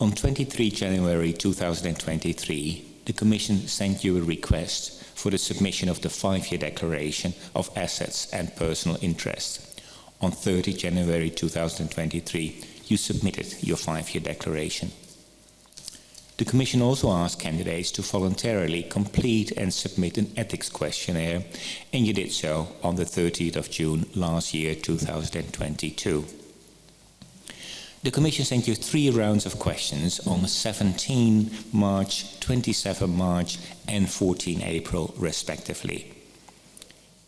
On 23 January 2023, the Commission sent you a request for the submission of the 5-year declaration of assets and personal interests. On 30 January 2023, you submitted your 5-year declaration. The Commission also asked candidates to voluntarily complete and submit an ethics questionnaire, and you did so on the 30th of June last year, 2022. The Commission sent you 3 rounds of questions on 17 March, 27 March and 14 April respectively.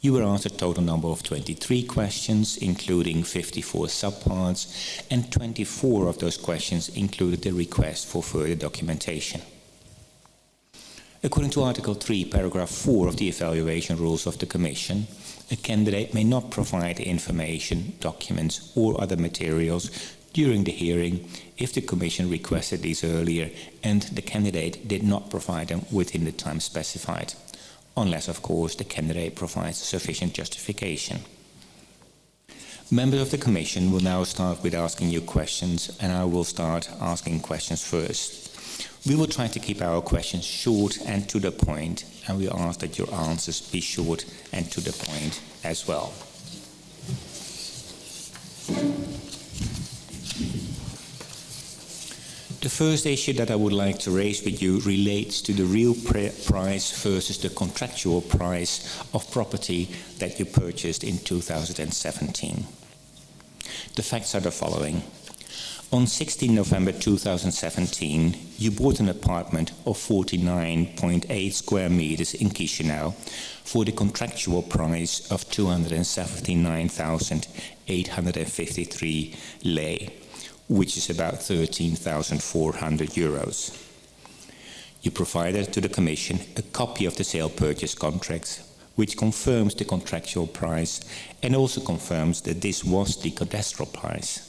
You were asked a total number of 23 questions, including 54 subparts, and 24 of those questions included the request for further documentation. According to Article 3, Paragraph 4 of the Evaluation Rules of the Commission, a candidate may not provide information, documents or other materials during the hearing if the Commission requested these earlier and the candidate did not provide them within the time specified, unless, of course, the candidate provides sufficient justification. Members of the Commission will now start with asking you questions, and I will start asking questions first. We will try to keep our questions short and to the point, and we ask that your answers be short and to the point as well. The first issue that I would like to raise with you relates to the real price versus the contractual price of property that you purchased in 2017. The facts are the following. On 16 November 2017, you bought an apartment of 49.8 square meters in Chisinau for the contractual price of 279,853 lei, which is about 13,400 euros. You provided to the Commission a copy of the sale purchase contract, which confirms the contractual price and also confirms that this was the cadastral price.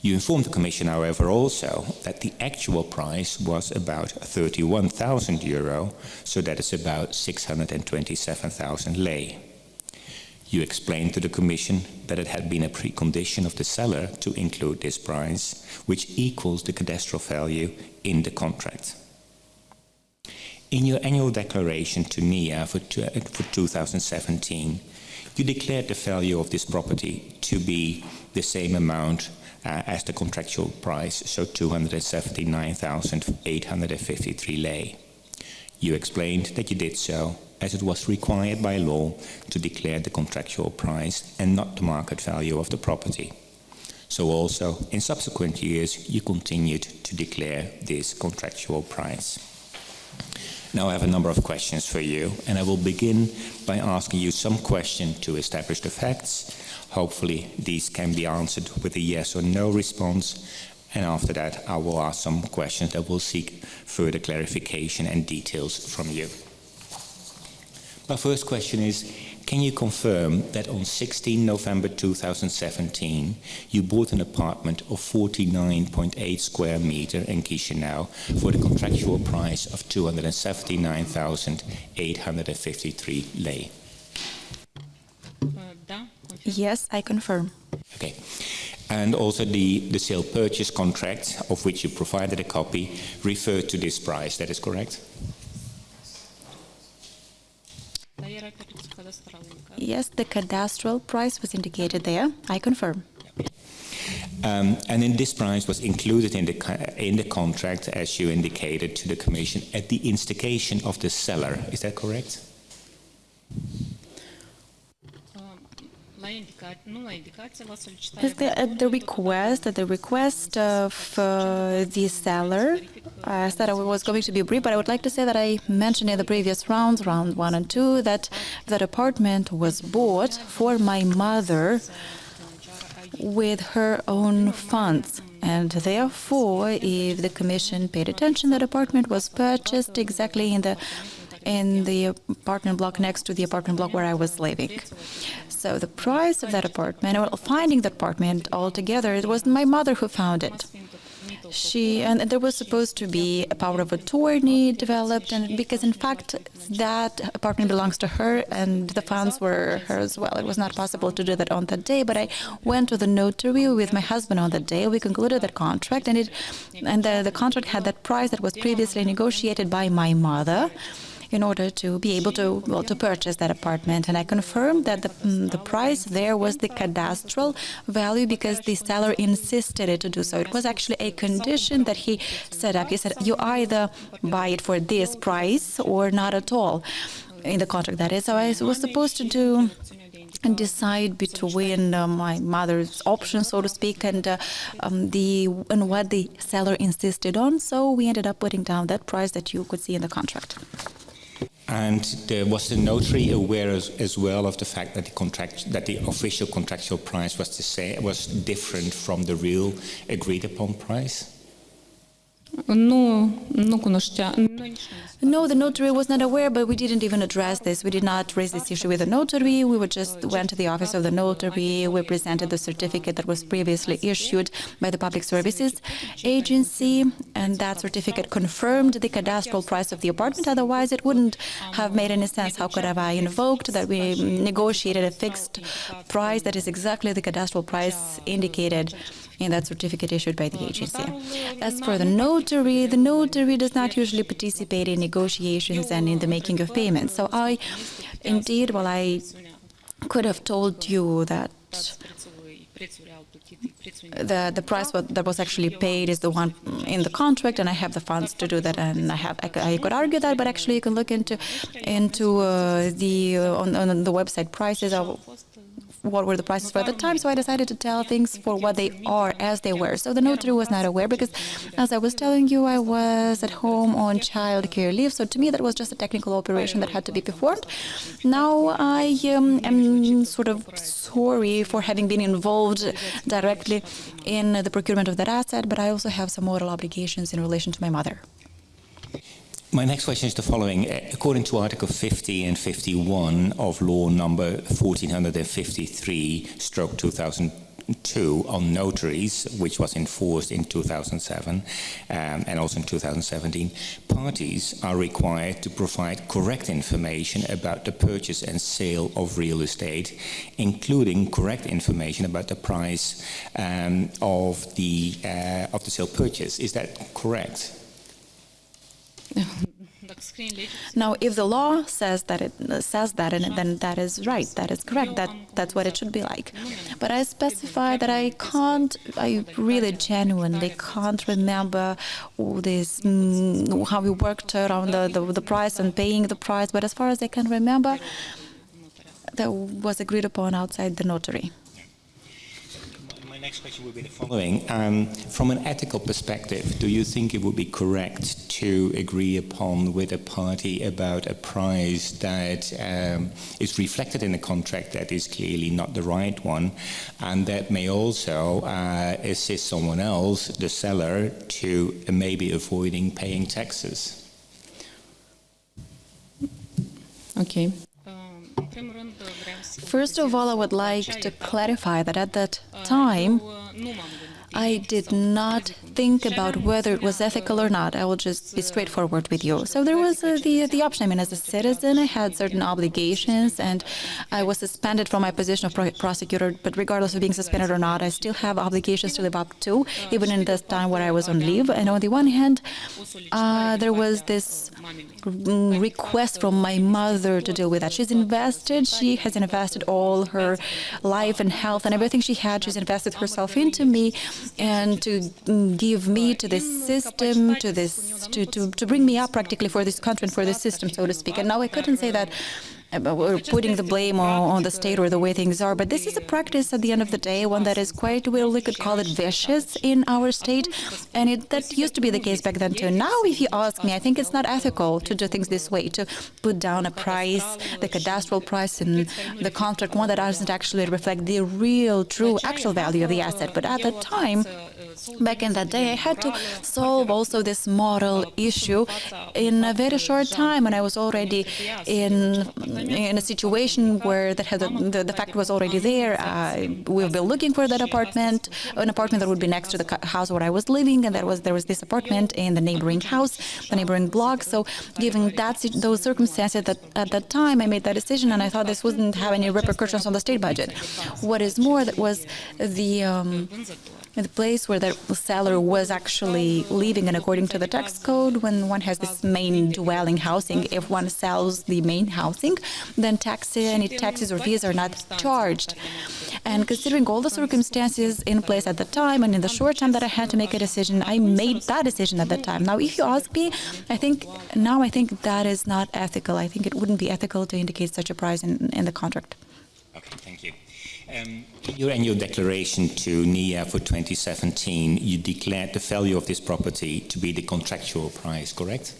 You informed the Commission, however, also that the actual price was about 31,000 euro, so that is about 627,000 lei. You explained to the Commission that it had been a precondition of the seller to include this price, which equals the cadastral value in the contract. In your annual declaration to NIA for 2017, you declared the value of this property to be the same amount as the contractual price, so 279,853 lei. You explained that you did so as it was required by law to declare the contractual price and not the market value of the property. So also, in subsequent years, you continued to declare this contractual price. Now I have a number of questions for you, and I will begin by asking you some questions to establish the facts. Hopefully, these can be answered with a yes or no response, and after that, I will ask some questions that will seek further clarification and details from you. My first question is, can you confirm that on 16 November 2017, you bought an apartment of 49.8 square meters in Chisinau for the contractual price of 279,853 lei? Yes, I confirm. Okay. And also the sale purchase contract, of which you provided a copy, referred to this price, that is correct? Yes, the cadastral price was indicated there. I confirm. And then this price was included in the contract, as you indicated to the Commission, at the instigation of the seller. Is that correct? At the request of the seller, I said I was going to be brief, but I would like to say that I mentioned in the previous rounds, round 1 and 2, that that apartment was bought for my mother with her own funds. And therefore, if the Commission paid attention, that apartment was purchased exactly in the apartment block next to the apartment block where I was living. So the price of that apartment, well, finding that apartment altogether, it was my mother who found it. and there was supposed to be a power of attorney developed, and because in fact that apartment belongs to her and the funds were hers as well. It was not possible to do that on that day, but I went to the notary with my husband on that day. We concluded that contract, and the contract had that price that was previously negotiated by my mother in order to be able to purchase that apartment. And I confirmed that the price there was the cadastral value because the seller insisted it to do so. It was actually a condition that he set up. He said, you either buy it for this price or not at all, in the contract that is. So I was supposed to decide between my mother's options, so to speak, and what the seller insisted on. So we ended up putting down that price that you could see in the contract. And was the notary aware as well of the fact that the official contractual price was different from the real agreed upon price? No, the notary was not aware, but we didn't even address this. We did not raise this issue with the notary. We just went to the office of the notary. We presented the certificate that was previously issued by the Public Services Agency, and that certificate confirmed the cadastral price of the apartment. Otherwise, it wouldn't have made any sense. How could have I invoked that we negotiated a fixed price that is exactly the cadastral price indicated in that certificate issued by the agency? As for the notary does not usually participate in negotiations and in the making of payments. So I could have told you that the price that was actually paid is the one in the contract, and I have the funds to do that, and I could argue that, but actually you can look into the website prices of what were the prices for at the time, so I decided to tell things for what they are as they were. So the notary was not aware because, as I was telling you, I was at home on child care leave, so to me that was just a technical operation that had to be performed. Now I am sort of sorry for having been involved directly in the procurement of that asset, but I also have some moral obligations in relation to my mother. My next question is the following. According to Article 50 and 51 of Law number 1453/2002 on notaries, which was enforced in 2007 and also in 2017, parties are required to provide correct information about the purchase and sale of real estate, including correct information about the price of the sale purchase. Is that correct? Now, if the law says that, and then that is right, that is correct, that's what it should be like. But I specify that I really genuinely can't remember all this, how we worked around the price and paying the price, but as far as I can remember, that was agreed upon outside the notary. Next question would be the following. From an ethical perspective, do you think it would be correct to agree upon with a party about a price that is reflected in a contract that is clearly not the right one, and that may also assist someone else, the seller, to maybe avoiding paying taxes? Okay. First of all, I would like to clarify that at that time, I did not think about whether it was ethical or not. I will just be straightforward with you. So there was the option. I mean, as a citizen, I had certain obligations, and I was suspended from my position of prosecutor. But regardless of being suspended or not, I still have obligations to live up to, even in this time where I was on leave. And on the one hand, there was this request from my mother to deal with that. She has invested all her life and health and everything she had. She's invested herself into me, and to give me to this system, to bring me up practically for this country and for this system, so to speak. And now I couldn't say that we're putting the blame on the state or the way things are, but this is a practice at the end of the day, one that is quite, we could call it vicious in our state, and that used to be the case back then too. Now, if you ask me, I think it's not ethical to do things this way, to put down a price, the cadastral price in the contract, one that doesn't actually reflect the real, true, actual value of the asset. But at that time, back in that day, I had to solve also this model issue in a very short time, and I was already in a situation where the fact was already there. We've been looking for that apartment, an apartment that would be next to the house where I was living, and there was this apartment in the neighboring house, the neighboring block. So, given those circumstances, at that time, I made that decision, and I thought this wouldn't have any repercussions on the state budget. What is more, that was the place where the seller was actually living, and according to the tax code, when one has this main dwelling housing, if one sells the main housing, then any taxes or fees are not charged. And considering all the circumstances in place at the time, and in the short time that I had to make a decision, I made that decision at that time. Now, if you ask me, I think that is not ethical. I think it wouldn't be ethical to indicate such a price in the contract. Okay, thank you. In your annual declaration to NIA for 2017, you declared the value of this property to be the contractual price, correct?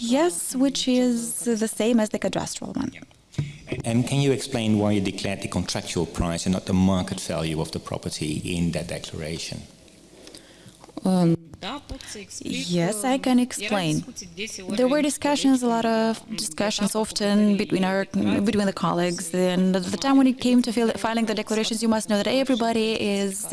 Yes, which is the same as the cadastral one. Yeah. And can you explain why you declared the contractual price and not the market value of the property in that declaration? Yes, I can explain. There were discussions, a lot of discussions often between the colleagues. And at the time when it came to filing the declarations, you must know that everybody it's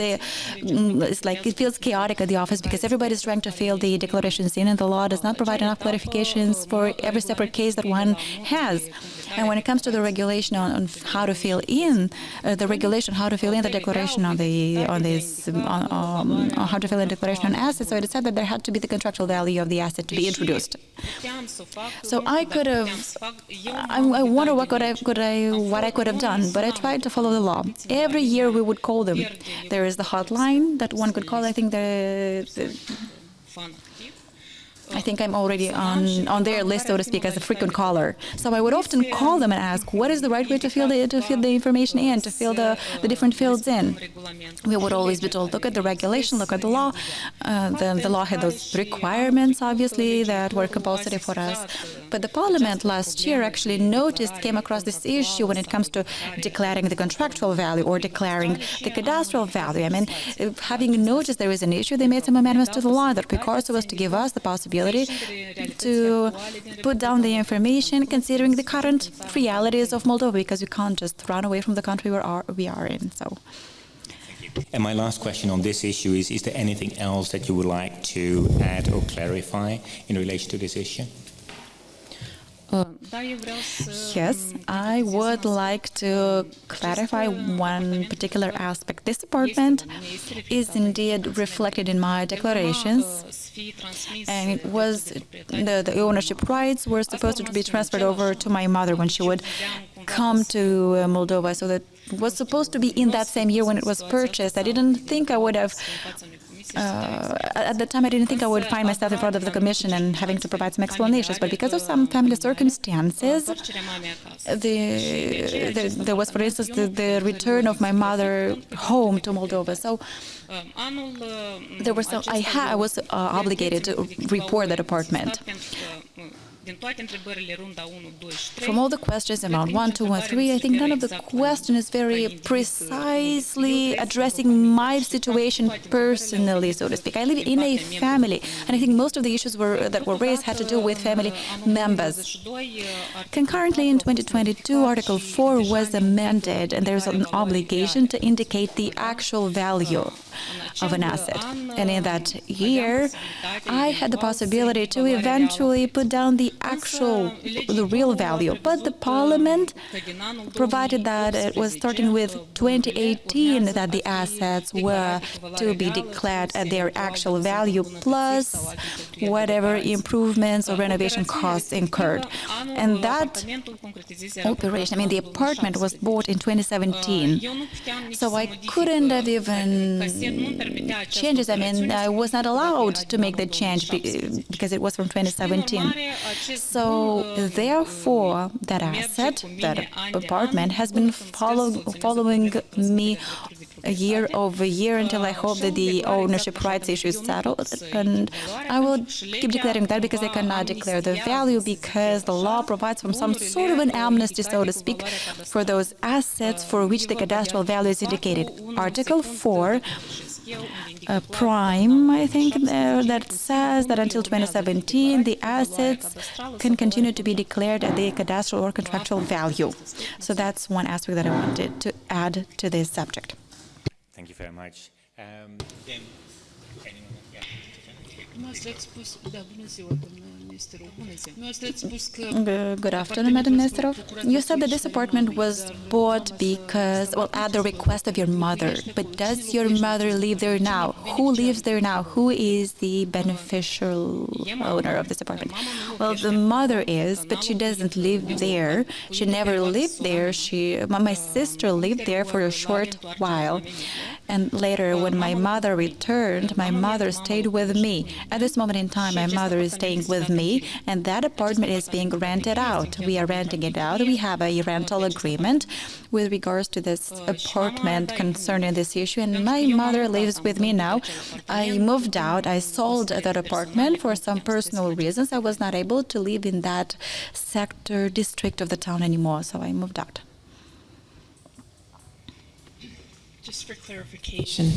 like it feels chaotic at the office because everybody is trying to fill the declarations in, and the law does not provide enough clarifications for every separate case that one has. And when it comes to the regulation on how to fill in the declaration on how to fill in declaration on assets, so it said that there had to be the contractual value of the asset to be introduced. So I could have. I wonder what I could have done, but I tried to follow the law. Every year we would call them. There is the hotline that one could call. I think I'm already on their list, so to speak, as a frequent caller. So I would often call them and ask, what is the right way to fill the information in, to fill the different fields in? We would always be told, look at the regulation, look at the law. The law had those requirements, obviously, that were compulsory for us. But the Parliament last year actually came across this issue when it comes to declaring the contractual value or declaring the cadastral value. I mean, having noticed there is an issue, they made some amendments to the law that requires us to give us the possibility to put down the information considering the current realities of Moldova, because we can't just run away from the country we are in. So. And my last question on this issue is there anything else that you would like to add or clarify in relation to this issue? Yes, I would like to clarify one particular aspect. This apartment is indeed reflected in my declarations, and it was the ownership rights were supposed to be transferred over to my mother when she would come to Moldova. So that was supposed to be in that same year when it was purchased. I didn't think I would have. At the time, I didn't think I would find myself in front of the commission and having to provide some explanations. But because of some family circumstances, there was, for instance, the return of my mother home to Moldova. So there were I was obligated to report that apartment. From all the questions in round 1, 2, and 3, I think none of the question is very precisely addressing my situation personally, so to speak. I live in a family, and I think most of the issues that were raised had to do with family members. Concurrently, in 2022, Article 4 was amended, and there's an obligation to indicate the actual value of an asset. And in that year, I had the possibility to eventually put down the real value. But the Parliament provided that it was starting with 2018 that the assets were to be declared at their actual value plus whatever improvements or renovation costs incurred. And that operation, the apartment was bought in 2017. So I couldn't have even changed it. I was not allowed to make the change because it was from 2017. So therefore, that asset, that apartment, has been following me year over year until I hope that the ownership rights issue is settled. And I will keep declaring that because I cannot declare the value because the law provides for some sort of an amnesty, so to speak, for those assets for which the cadastral value is indicated. Article 4 prime, I think, that says that until 2017, the assets can continue to be declared at the cadastral or contractual value. So that's one aspect that I wanted to add to this subject. Thank you very much. Good afternoon, Madam Nesterov. You said that this apartment was bought because, well, at the request of your mother. But does your mother live there now? Who lives there now? Who is the beneficial owner of this apartment? Well, the mother is, but she doesn't live there. She never lived there. My sister lived there for a short while. And later, when my mother returned, my mother stayed with me. At this moment in time, my mother is staying with me, and that apartment is being rented out. We are renting it out. We have a rental agreement with regards to this apartment concerning this issue, and my mother lives with me now. I moved out. I sold that apartment for some personal reasons. I was not able to live in that sector, district of the town anymore, so I moved out. Just for clarification,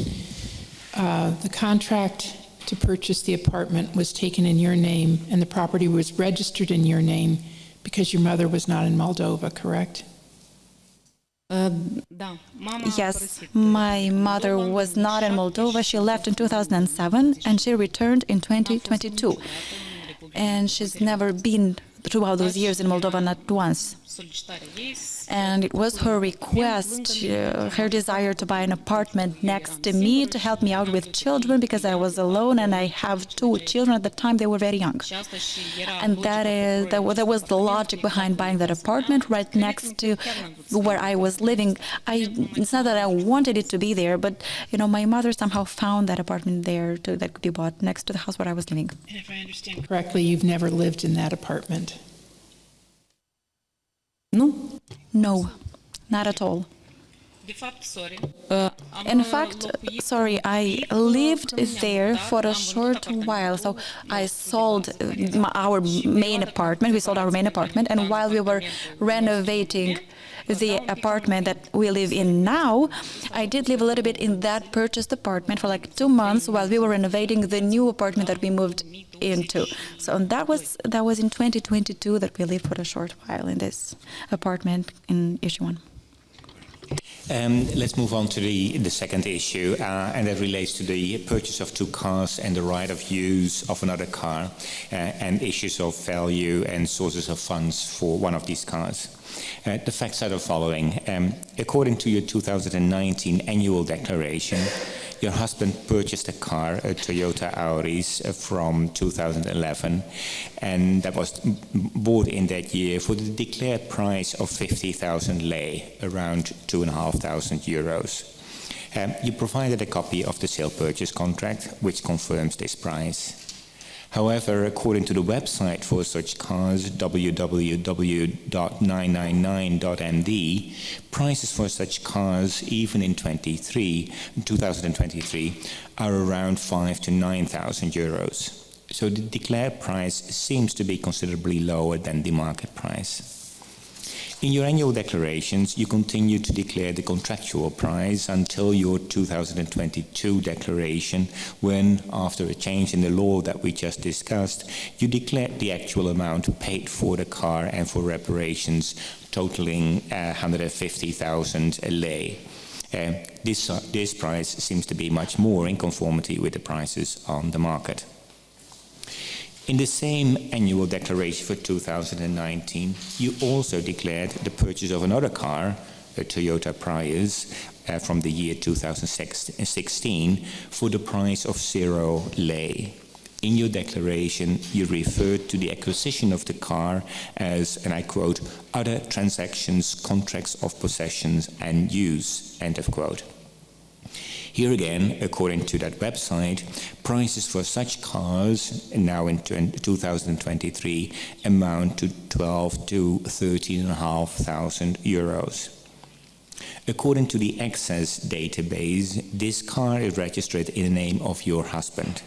the contract to purchase the apartment was taken in your name and the property was registered in your name because your mother was not in Moldova, correct? Yes, my mother was not in Moldova. She left in 2007 and she returned in 2022. And she's never been throughout those years in Moldova, not once. And it was her request, her desire to buy an apartment next to me to help me out with children because I was alone and I have 2 children at the time. They were very young. And that was the logic behind buying that apartment right next to where I was living. It's not that I wanted it to be there, but my mother somehow found that apartment there that could be bought next to the house where I was living. And if I understand correctly, you've never lived in that apartment? No, not at all. In fact, sorry, I lived there for a short while. So I sold our main apartment. We sold our main apartment. And while we were renovating the apartment that we live in now, I did live a little bit in that purchased apartment for like 2 months while we were renovating the new apartment that we moved into. So that was in 2022 that we lived for a short while in this apartment in issue 1. Let's move on to the second issue, and that relates to the purchase of 2 cars and the right of use of another car, and issues of value and sources of funds for one of these cars. The facts are the following. According to your 2019 annual declaration, your husband purchased a car, a Toyota Auris, from 2011, and that was bought in that year for the declared price of 50,000 lei, around 2,500 euros. You provided a copy of the sale purchase contract, which confirms this price. However, according to the website for such cars, www.999.md, prices for such cars, even in 2023, are around 5,000 to 9,000 euros. So the declared price seems to be considerably lower than the market price. In your annual declarations, you continue to declare the contractual price until your 2022 declaration, when, after a change in the law that we just discussed, you declared the actual amount paid for the car and for reparations, totaling 150,000 lei. This price seems to be much more in conformity with the prices on the market. In the same annual declaration for 2019, you also declared the purchase of another car, a Toyota Prius, from the year 2016, for the price of 0 lei. In your declaration, you referred to the acquisition of the car as, and I quote, other transactions, contracts of possessions and use, end of quote. Here again, according to that website, prices for such cars now in 2023 amount to 12 to 13,500 euros. According to the Access database, this car is registered in the name of your husband.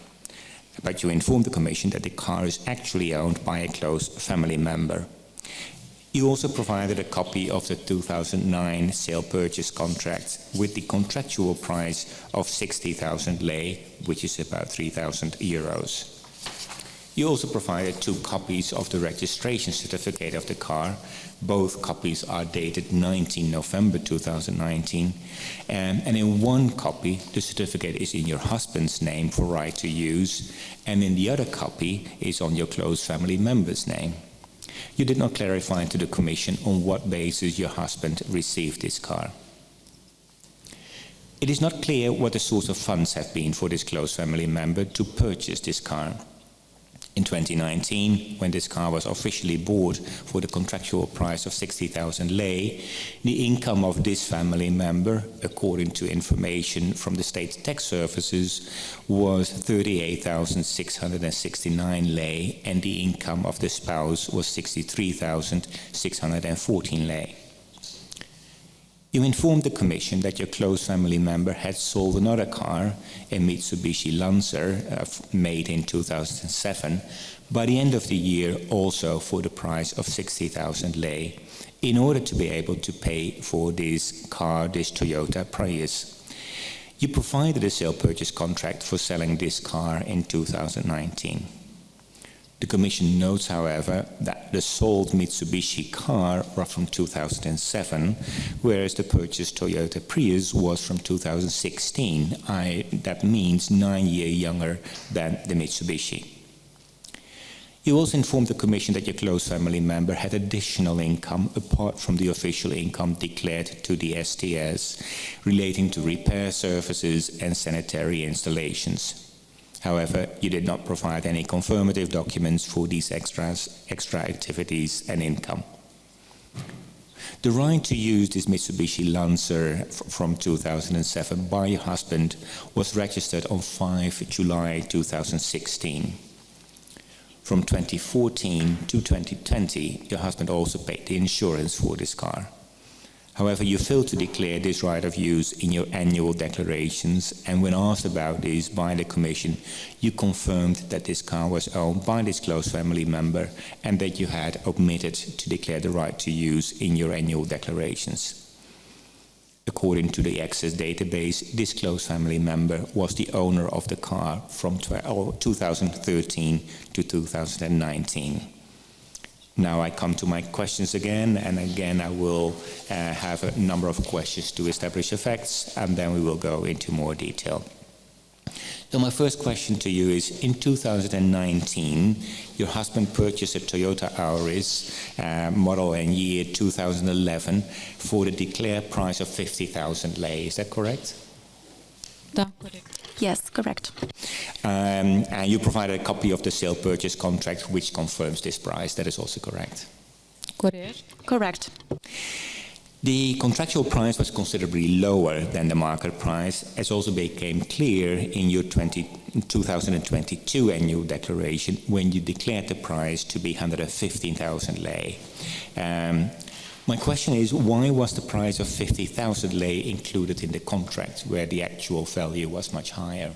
But you inform the Commission that the car is actually owned by a close family member. You also provided a copy of the 2009 sale purchase contract with the contractual price of 60,000 lei, which is about 3,000 euros. You also provided 2 copies of the registration certificate of the car. Both copies are dated 19 November 2019. And in one copy, the certificate is in your husband's name for right to use, and in the other copy is on your close family member's name. You did not clarify to the Commission on what basis your husband received this car. It is not clear what the source of funds have been for this close family member to purchase this car. In 2019, when this car was officially bought for the contractual price of 60,000 lei, the income of this family member, according to information from the state tax services, was 38,669 lei, and the income of the spouse was 63,614 lei. You informed the Commission that your close family member had sold another car, a Mitsubishi Lancer, made in 2007, by the end of the year also for the price of 60,000 lei, in order to be able to pay for this car, this Toyota Prius. You provided a sale purchase contract for selling this car in 2019. The Commission notes, however, that the sold Mitsubishi car was from 2007, whereas the purchased Toyota Prius was from 2016. That means 9 years younger than the Mitsubishi. You also informed the Commission that your close family member had additional income apart from the official income declared to the STS relating to repair services and sanitary installations. However, you did not provide any confirmative documents for these extra activities and income. The right to use this Mitsubishi Lancer from 2007 by your husband was registered on 5 July 2016. From 2014 to 2020, your husband also paid the insurance for this car. However, you failed to declare this right of use in your annual declarations, and when asked about this by the Commission, you confirmed that this car was owned by this close family member and that you had omitted to declare the right to use in your annual declarations. According to the Access database, this close family member was the owner of the car from 2013 to 2019. Now I come to my questions again, and again I will have a number of questions to establish the facts, and then we will go into more detail. So my first question to you is, in 2019, your husband purchased a Toyota Auris model and year 2011 for the declared price of 50,000 lei. Is that correct? Yes, correct. And you provided a copy of the sale purchase contract which confirms this price. That is also correct? Correct. The contractual price was considerably lower than the market price, as also became clear in your 2022 annual declaration when you declared the price to be 115,000 lei. My question is, why was the price of 50,000 lei included in the contract where the actual value was much higher?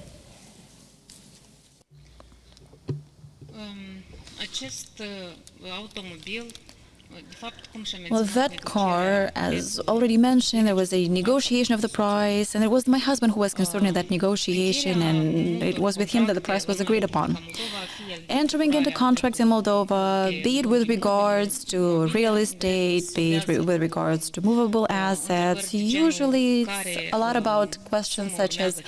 Well, that car, as already mentioned, there was a negotiation of the price, and it was my husband who was concerned in that negotiation, and it was with him that the price was agreed upon. Entering into contracts in Moldova, be it with regards to real estate, be it with regards to movable assets, usually it's a lot about questions such as,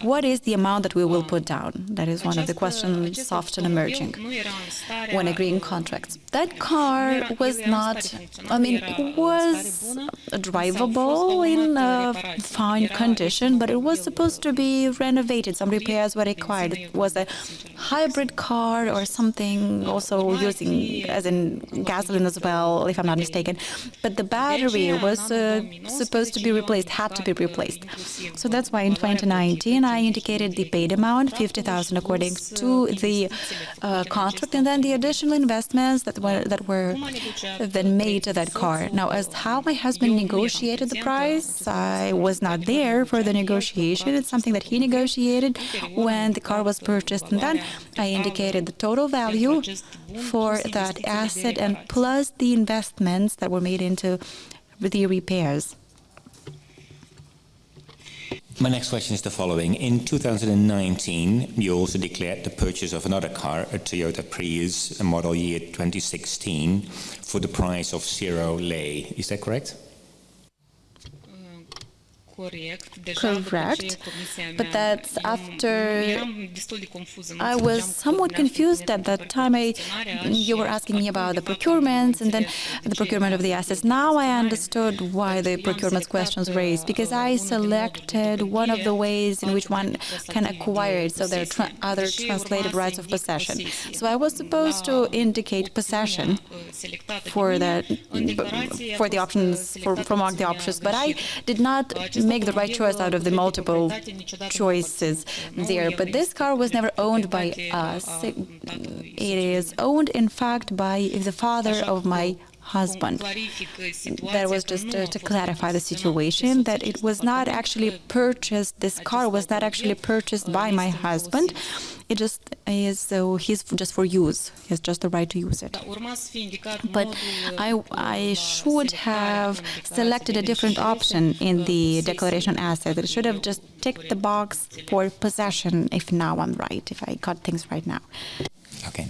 what is the amount that we will put down? That is one of the questions often emerging when agreeing contracts. That car was not, I mean, it was drivable in fine condition, but it was supposed to be renovated. Some repairs were required. It was a hybrid car or something, also using as in gasoline as well, if I'm not mistaken. But the battery was supposed to be replaced, had to be replaced. So that's why in 2019 I indicated the paid amount, 50,000 according to the contract, and then the additional investments that were then made to that car. Now, as how my husband negotiated the price, I was not there for the negotiation. It's something that he negotiated when the car was purchased, and then I indicated the total value for that asset and plus the investments that were made into the repairs. My next question is the following. In 2019, you also declared the purchase of another car, a Toyota Prius, a model year 2016, for the price of 0 lei. Is that correct? Correct, but that's after I was somewhat confused at that time. You were asking me about the procurements and then the procurement of the assets. Now I understood why the procurement questions raised, because I selected one of the ways in which one can acquire it, so there are other translated rights of possession. So I was supposed to indicate possession for the options, among the options, but I did not make the right choice out of the multiple choices there. But this car was never owned by us. It is owned, in fact, by the father of my husband. That was just to clarify the situation, that it was not actually purchased, this car was not actually purchased by my husband. It just is, so he's just for use. He has just the right to use it. But I should have selected a different option in the declaration asset. I should have just ticked the box for possession, if now I'm right, if I got things right now. Okay.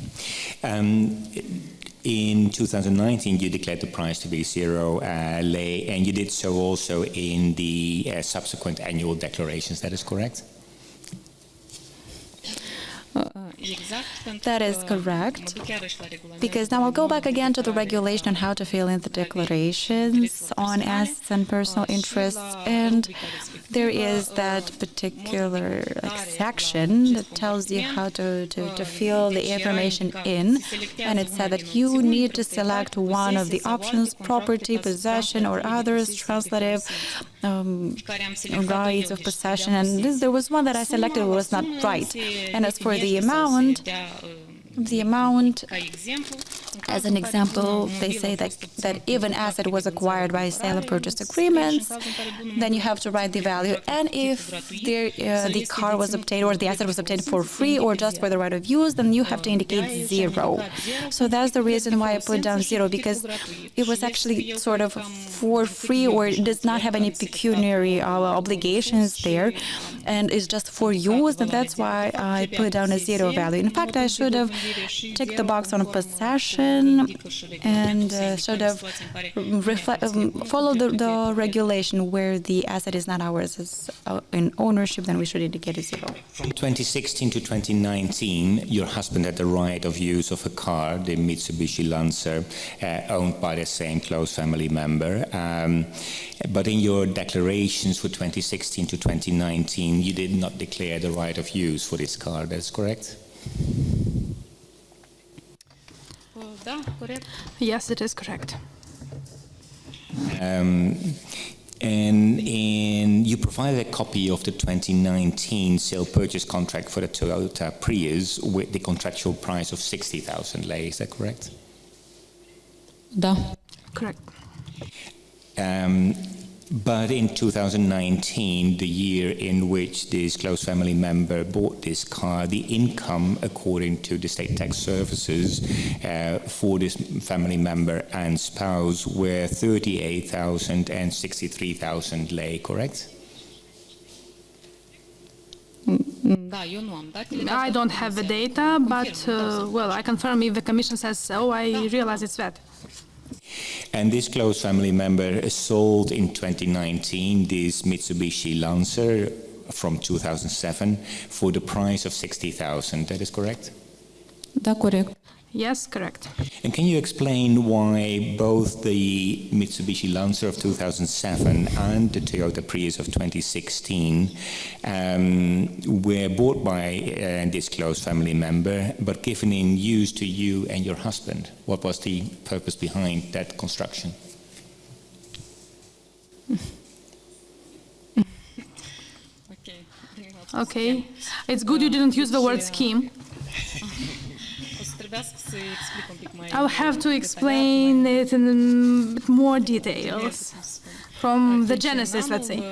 In 2019, you declared the price to be 0 lei, and you did so also in the subsequent annual declarations. That is correct? That is correct, because now I'll go back again to the regulation on how to fill in the declarations on assets and personal interests, and there is that particular section that tells you how to fill the information in, and it said that you need to select one of the options: property, possession, or others, translative rights of possession, and there was one that I selected was not right. And as for the amount, as an example, they say that if an asset was acquired by sale or purchase agreements, then you have to write the value. And if the car was obtained or the asset was obtained for free or just for the right of use, then you have to indicate 0. So that's the reason why I put down 0, because it was actually sort of for free, or it does not have any pecuniary obligations there, and it's just for use, and that's why I put down a 0 value. In fact, I should have ticked the box on possession and should have followed the regulation where the asset is not ours, it's in ownership, then we should indicate a 0. From 2016 to 2019, your husband had the right of use of a car, the Mitsubishi Lancer, owned by the same close family member. But in your declarations for 2016 to 2019, you did not declare the right of use for this car. That's correct? Yes, it is correct. And you provided a copy of the 2019 sale purchase contract for the Toyota Prius with the contractual price of 60,000 lei. Is that correct? Correct. But in 2019, the year in which this close family member bought this car, the income, according to the state tax services, for this family member and spouse were 38,000 and 63,000 lei, correct? I don't have the data, but, well, I confirm if the commission says so, I realize it's that. And this close family member sold in 2019 this Mitsubishi Lancer from 2007 for the price of 60,000. That is correct? Да, correct. Yes, correct. And can you explain why both the Mitsubishi Lancer of 2007 and the Toyota Prius of 2016 were bought by a disclosed family member but given in use to you and your husband? What was the purpose behind that construction? Okay, it's good you didn't use the word scheme. I'll have to explain it in more details from the genesis, let's say.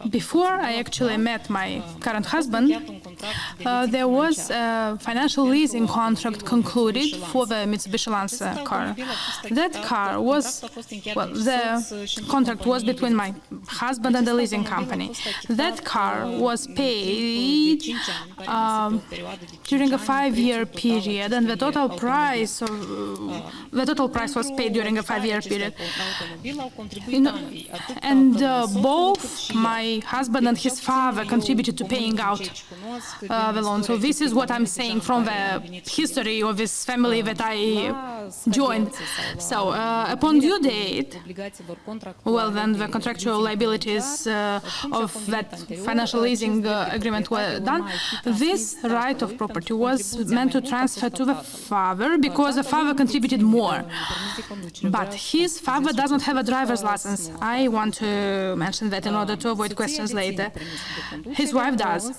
Before I actually met my current husband, there was a financial leasing contract concluded for the Mitsubishi Lancer car. That car was, well, the contract was between my husband and the leasing company. That car was paid during a 5-year period, and the total price was paid during a 5-year period. Both my husband and his father contributed to paying out the loan. So this is what I'm saying from the history of this family that I joined. So upon due date, well, then the contractual liabilities of that financial leasing agreement were done. This right of property was meant to transfer to the father because the father contributed more. But his father doesn't have a driver's license. I want to mention that in order to avoid questions later. His wife does,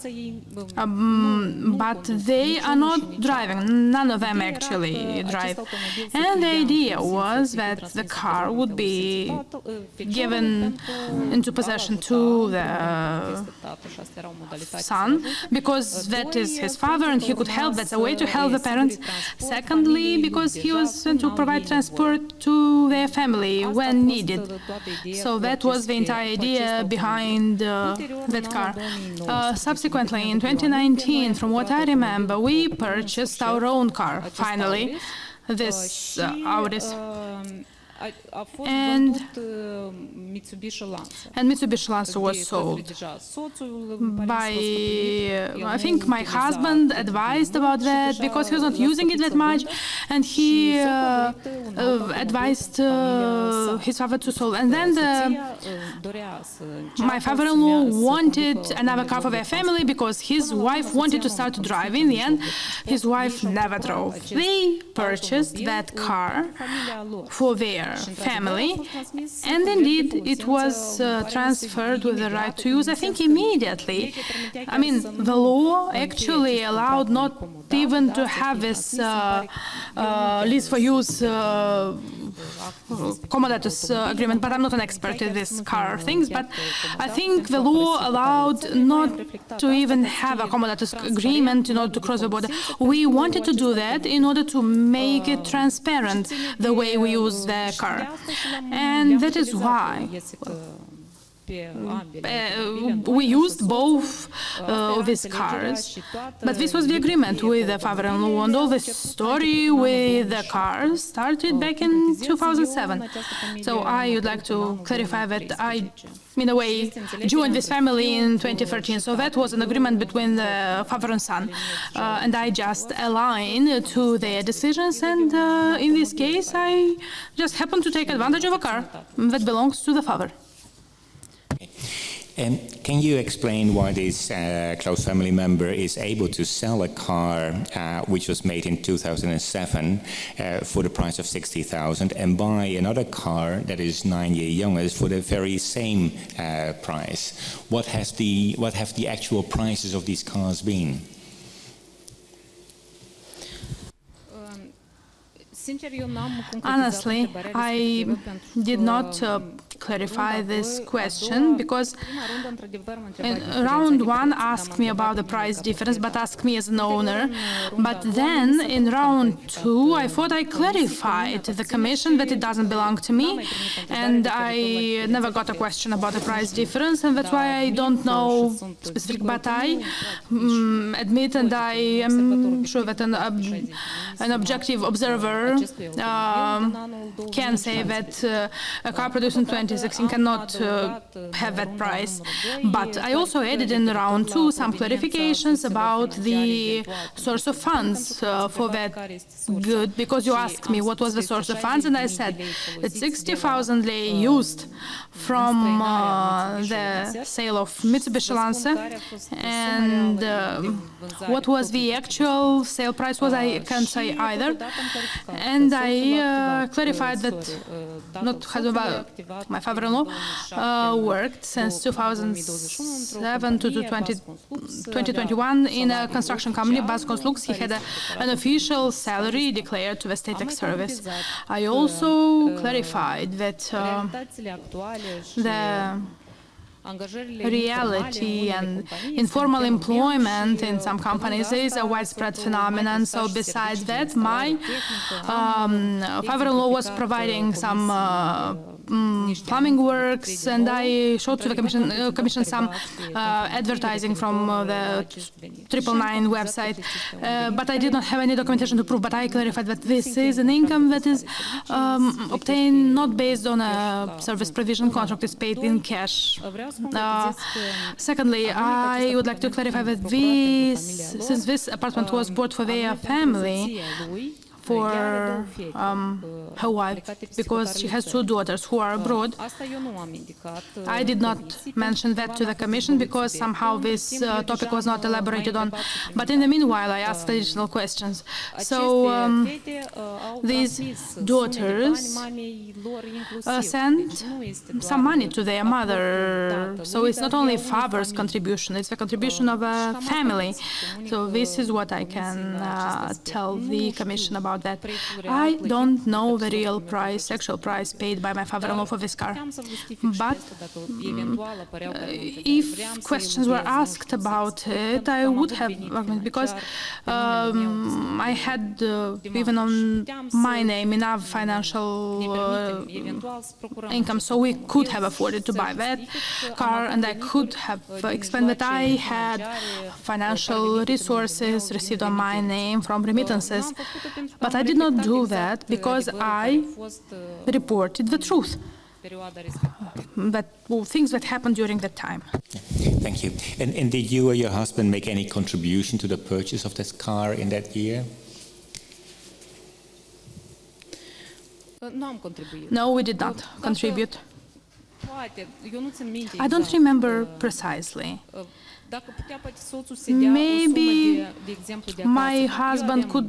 but they are not driving. None of them actually drive. And the idea was that the car would be given into possession to the son, because that is his father and he could help. That's a way to help the parents. Secondly, because he was to provide transport to their family when needed. So that was the entire idea behind that car. Subsequently, in 2019, from what I remember, we purchased our own car, finally, this Audis. And Mitsubishi Lancer was sold by, I think my husband advised about that because he was not using it that much, and he advised his father to sell. And then my father-in-law wanted another car for their family because his wife wanted to start driving. In the end, his wife never drove. They purchased that car for their family, and indeed it was transferred with the right to use, I think, immediately. I mean, the law actually allowed not even to have this lease for use comodatus agreement, but I'm not an expert in this car things, but I think the law allowed not to even have a comodatus agreement in order to cross the border. We wanted to do that in order to make it transparent the way we use the car, and that is why we used both of these cars. But this was the agreement with the father-in-law, and all the story with the cars started back in 2007. So I would like to clarify that I, in a way, joined this family in 2013. So that was an agreement between the father and son, and I just aligned to their decisions. And in this case, I just happened to take advantage of a car that belongs to the father. Can you explain why this close family member is able to sell a car which was made in 2007 for the price of 60,000 and buy another car that is 9 years younger for the very same price? What have the actual prices of these cars been? Honestly, I did not clarify this question because in round one asked me about the price difference, but asked me as an owner. But then in round two, I thought I clarified to the commission that it doesn't belong to me, and I never got a question about the price difference, and that's why I don't know specific. But I admit, and I am sure that an objective observer can say that a car produced in 2007 2016 cannot have that price. But I also added in round 2 some clarifications about the source of funds for that good, because you asked me what was the source of funds, and I said that 60,000 lei used from the sale of Mitsubishi Lancer, and what was the actual sale price was, I can't say either. And I clarified that not my father-in-law worked since 2007 to 2021 in a construction company, Basconslux. He had an official salary declared to the state tax service. I also clarified that the reality and informal employment in some companies is a widespread phenomenon. So besides that, my father-in-law was providing some plumbing works, and I showed to the commission some advertising from the 999 website, but I did not have any documentation to prove. But I clarified that this is an income that is obtained not based on a service provision contract, is paid in cash. Secondly, I would like to clarify that since this apartment was bought for their family, for her wife, because she has 2 daughters who are abroad. I did not mention that to the Commission because somehow this topic was not elaborated on. But in the meanwhile, I asked additional questions. So these daughters sent some money to their mother. So it's not only father's contribution, it's the contribution of a family. So this is what I can tell the Commission about that. I don't know the real price, actual price paid by my father-in-law for this car. But if questions were asked about it, I would have, because I had even on my name enough financial income, so we could have afforded to buy that car, and I could have explained that I had financial resources received on my name from remittances. But I did not do that because I reported the truth, things that happened during that time. Thank you. And did you or your husband make any contribution to the purchase of this car in that year? No, we did not contribute. I don't remember precisely. Maybe my husband could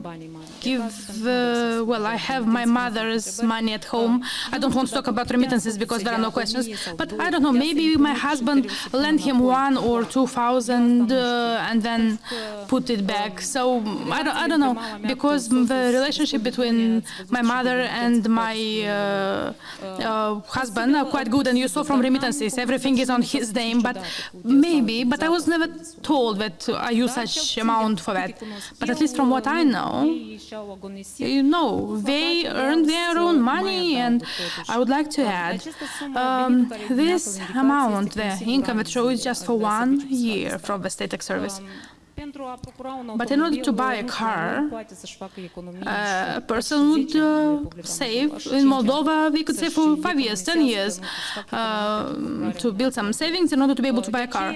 give, well, I have my mother's money at home. I don't want to talk about remittances because there are no questions, but I don't know, maybe my husband lent him 1,000 or 2,000 and then put it back. So I don't know, because the relationship between my mother and my husband are quite good, and you saw from remittances, everything is on his name, but maybe, but I was never told that I use such amount for that. But at least from what I know, you know, they earn their own money, and I would like to add, this amount, the income that shows, is just for 1 year from the state tax service. But in order to buy a car, a person would save. In Moldova, we could save for 5 years, 10 years to build some savings in order to be able to buy a car.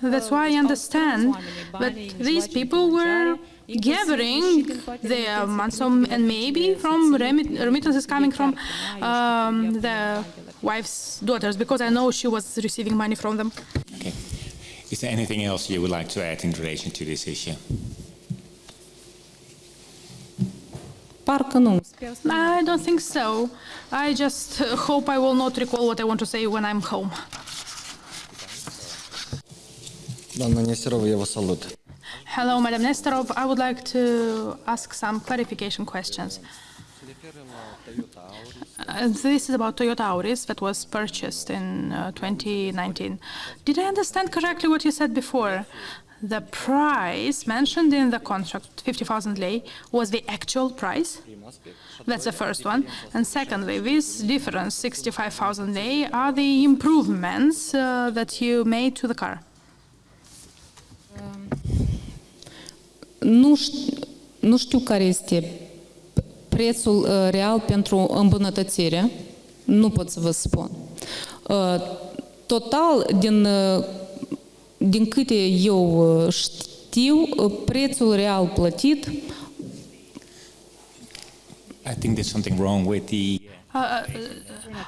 That's why I understand that these people were gathering their money, and maybe from remittances coming from the wife's daughters, because I know she was receiving money from them. Okay. Is there anything else you would like to add in relation to this issue? I don't think so. I just hope I will not recall what I want to say when I'm home. Hello, Madam Nesterov. I would like to ask some clarification questions. This is about Toyota Auris that was purchased in 2019. Did I understand correctly what you said before? The price mentioned in the contract, 50,000 lei, was the actual price? That's the first one. And secondly, this difference, 65,000 lei, are the improvements that you made to the car? Nu știu care este prețul real pentru îmbunătățire. nu pot să vă spun. Total, din câte eu știu, prețul real plătit. I think there's something wrong with the...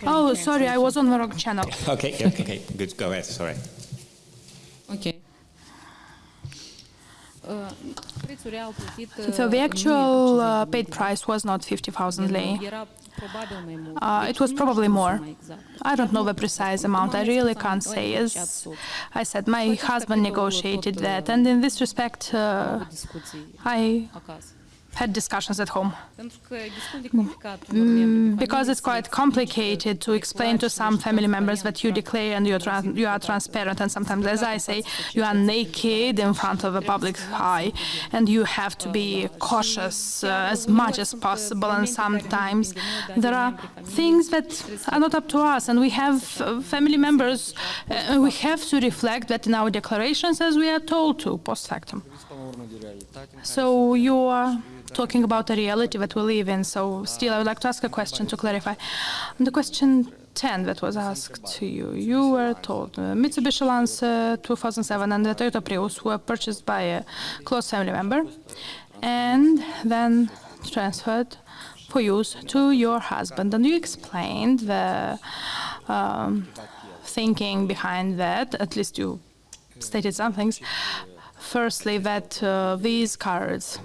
Oh, sorry, I was on the wrong channel. Okay, good, go ahead, sorry. Ok. So the actual paid price was not 50,000 lei. It was probably more. I don't know the precise amount. I really can't say. As I said, my husband negotiated that, and in this respect, I had discussions at home. Because it's quite complicated to explain to some family members that you declare and you are transparent, and sometimes, as I say, you are naked in front of the public eye, and you have to be cautious as much as possible, and sometimes there are things that are not up to us, and we have family members, we have to reflect that in our declarations as we are told to, post factum. So you are talking about a reality that we live in. So still, I would like to ask a question to clarify. On the question 10 that was asked to you, you were told Mitsubishi Lancer 2007 and the Toyota Prius were purchased by a close family member and then transferred for use to your husband. And you explained the thinking behind that, at least you stated some things. Firstly, that these cars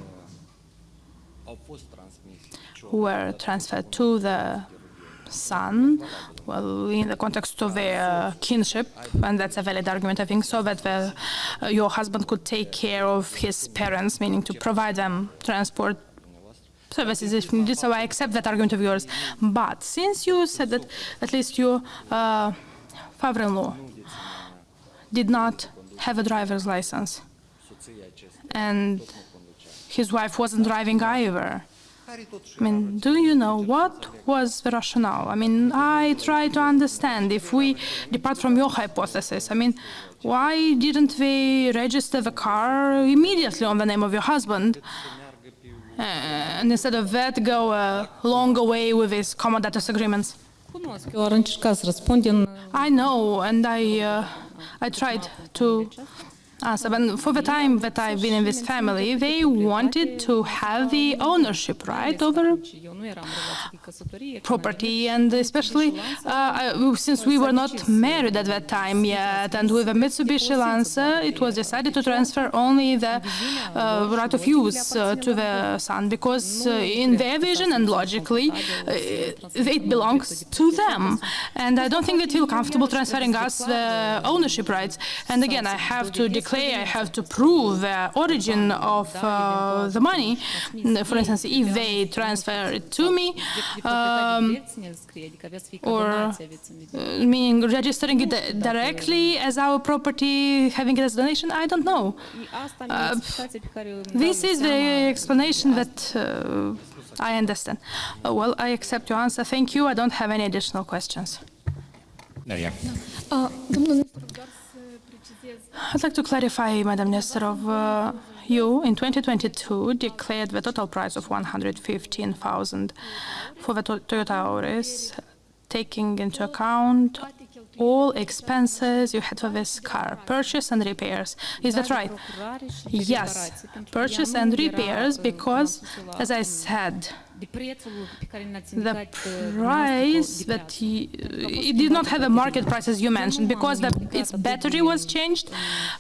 were transferred to the son, well, in the context of their kinship, and that's a valid argument, I think, so that your husband could take care of his parents, meaning to provide them transport services if needed. So I accept that argument of yours. But since you said that at least your father-in-law did not have a driver's license, and his wife wasn't driving either, I mean, do you know what was the rationale? I mean, I try to understand if we depart from your hypothesis. I mean, why didn't they register the car immediately on the name of your husband? And instead of that, go a longer way with these common-status agreements? I know, and I tried to answer. But for the time that I've been in this family, they wanted to have the ownership right over property, and especially since we were not married at that time yet, and with a Mitsubishi Lancer, it was decided to transfer only the right of use to the son, because in their vision and logically, it belongs to them. And I don't think they feel comfortable transferring us the ownership rights. And again, I have to declare, I have to prove the origin of the money. For instance, if they transfer it to me, or meaning registering it directly as our property, having it as donation, I don't know. This is the explanation that I understand. Well, I accept your answer. Thank you. I don't have any additional questions. I'd like to clarify, Madam Nesterov, you in 2022 declared the total price of 115,000 for the Toyota Auris, taking into account all expenses you had for this car, purchase and repairs. Is that right? Yes, purchase and repairs, because, as I said, the price that it did not have a market price, as you mentioned, because its battery was changed.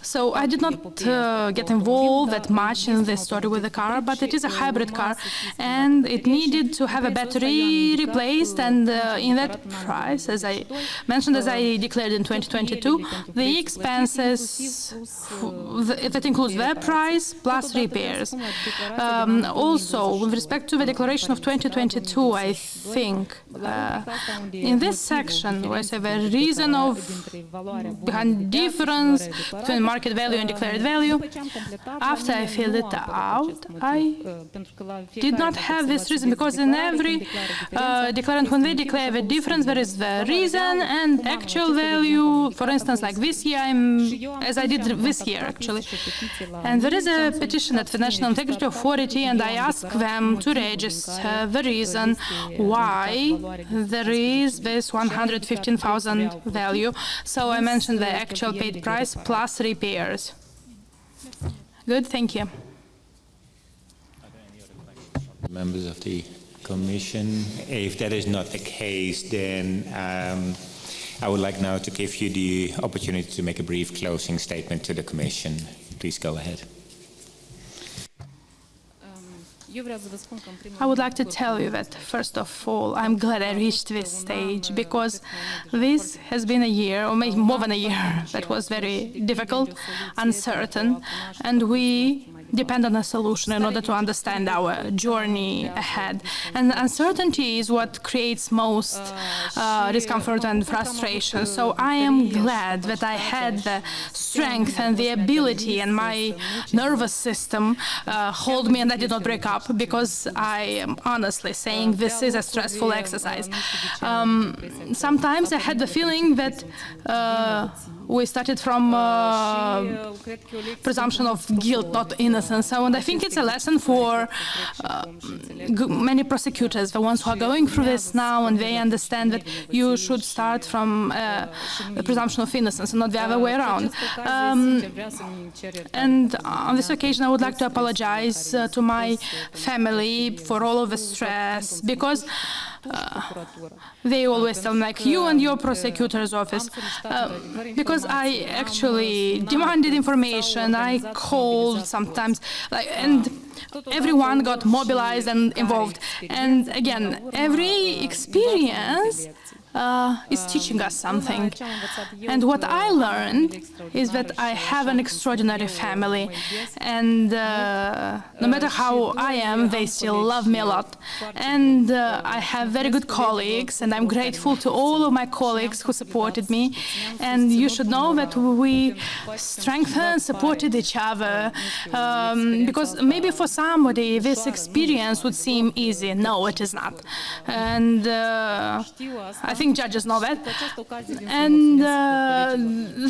So I did not get involved that much in the story with the car, but it is a hybrid car, and it needed to have a battery replaced. And in that price, as I mentioned, as I declared in 2022, the expenses that includes the price plus repairs. Also, with respect to the declaration of 2022, I think in this section where I say the reason of behind difference between market value and declared value, after I filled it out, I did not have this reason, because in every declarant, when they declare the difference, there is the reason and actual value. For instance, like this year, as I did this year actually, and there is a petition at the National Integrity Authority, and I ask them to register the reason why there is this 115,000 value. So I mentioned the actual paid price plus repairs. Good, thank you. Members of the Commission, if that is not the case, then I would like now to give you the opportunity to make a brief closing statement to the Commission. Please go ahead. I would like to tell you that, first of all, I'm glad I reached this stage, because this has been a year, or maybe more than a year, that was very difficult, uncertain, and we depend on a solution in order to understand our journey ahead. And uncertainty is what creates most discomfort and frustration. So I am glad that I had the strength and the ability, and my nervous system hold me, and I did not break up, because I am honestly saying this is a stressful exercise. Sometimes I had the feeling that we started from presumption of guilt, not innocence. So, and I think it's a lesson for many prosecutors, the ones who are going through this now, and they understand that you should start from the presumption of innocence and not the other way around. And on this occasion, I would like to apologize to my family for all of the stress, because they always tell me, like, you and your prosecutor's office, because I actually demanded information, I called sometimes, and everyone got mobilized and involved. And again, every experience is teaching us something. And what I learned is that I have an extraordinary family, and no matter how I am, they still love me a lot. And I have very good colleagues, and I'm grateful to all of my colleagues who supported me. And you should know that we strengthened, supported each other, because maybe for somebody this experience would seem easy. No, it is not. And I think judges know that. And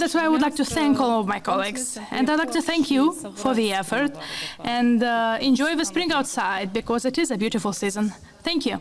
that's why I would like to thank all of my colleagues. And I'd like to thank you for the effort. And enjoy the spring outside, because it is a beautiful season. Thank you.